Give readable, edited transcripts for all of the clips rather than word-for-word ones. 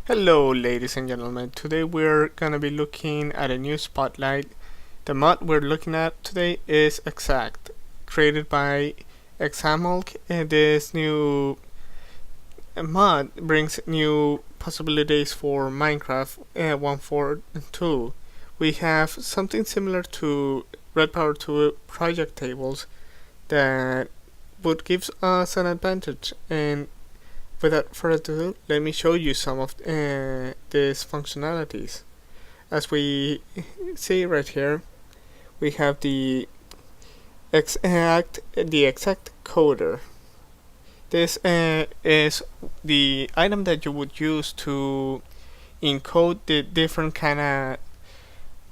Hello ladies and gentlemen, today we're gonna be looking at a new spotlight. The mod we're looking at today is XACT, created by XAML. This new mod brings new possibilities for Minecraft 1.4.2. We have something similar to Red Power 2 project tables that would give us an advantage, and without further ado, let me show you some of these functionalities. As we see right here, we have the XACT coder. This is the item that you would use to encode the different kind of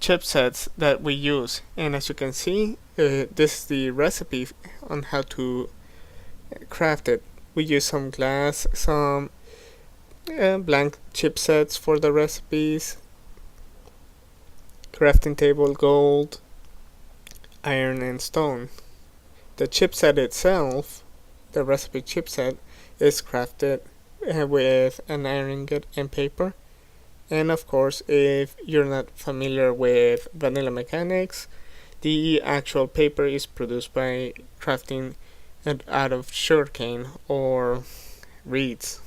chipsets that we use. And as you can see, this is the recipe on how to craft it. We use some glass, some blank chipsets for the recipes, crafting table, gold, iron, and stone. The chipset itself, the recipe chipset, is crafted with an iron ingot and paper. And of course, if you're not familiar with vanilla mechanics, the actual paper is produced by crafting it out of sugarcane or reeds.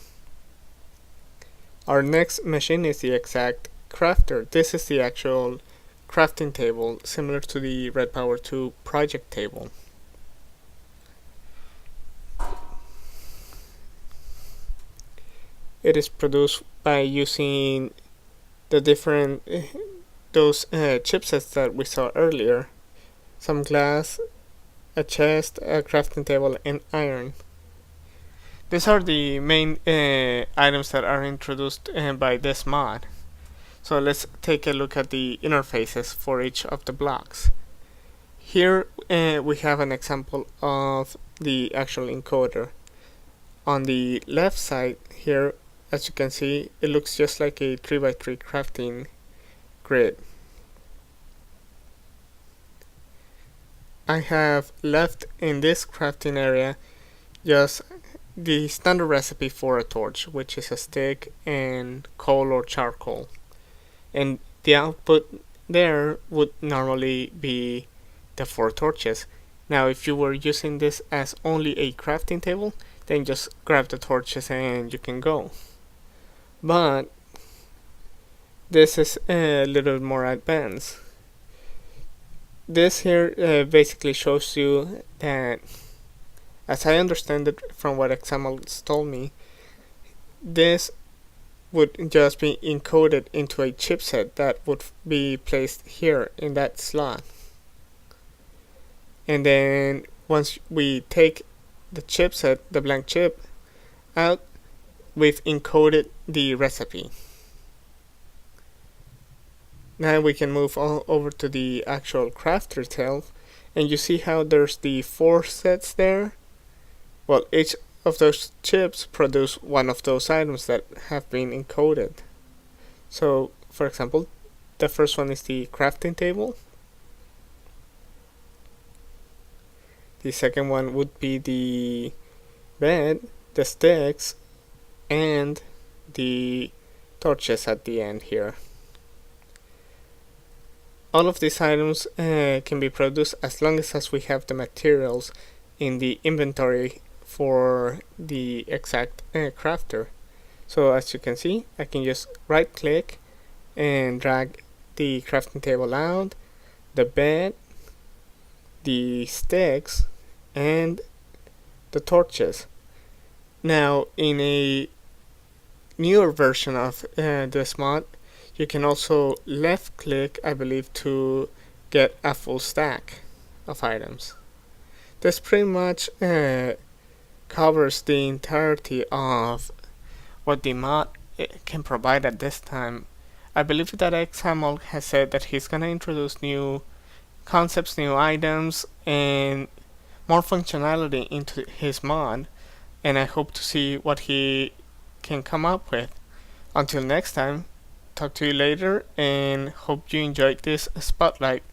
Our next machine is the XACT crafter. This is the actual crafting table, similar to the Red Power 2 project table. It is produced by using the different those chipsets that we saw earlier. Some glass, a chest, a crafting table, and iron. These are the main items that are introduced by this mod. So let's take a look at the interfaces for each of the blocks. Here we have an example of the actual encoder. On the left side here, as you can see, it looks just like a 3x3 crafting grid. I have left in this crafting area just the standard recipe for a torch, which is a stick and coal or charcoal. And the output there would normally be the 4 torches. Now if you were using this as only a crafting table, then just grab the torches and you can go. But this is a little more advanced. This here basically shows you that, as I understand it from what XAML told me, this would just be encoded into a chipset that would be placed here in that slot. And then once we take the chipset, the blank chip, out, we've encoded the recipe. Now we can move on over to the actual crafter itself, and you see how there's the 4 sets there? Well, each of those chips produce one of those items that have been encoded. So, for example, the first one is the crafting table. The second one would be the bed, the sticks, and the torches at the end here. All of these items can be produced as long as we have the materials in the inventory for the XACT crafter. So as you can see, I can just right click and drag the crafting table out, the bed, the sticks, and the torches. Now in a newer version of this mod, you can also left click, I believe, to get a full stack of items. This pretty much covers the entirety of what the mod can provide at this time. I believe that XAML has said that he's gonna introduce new concepts, new items, and more functionality into his mod, and I hope to see what he can come up with. Until next time, talk to you later, and hope you enjoyed this spotlight.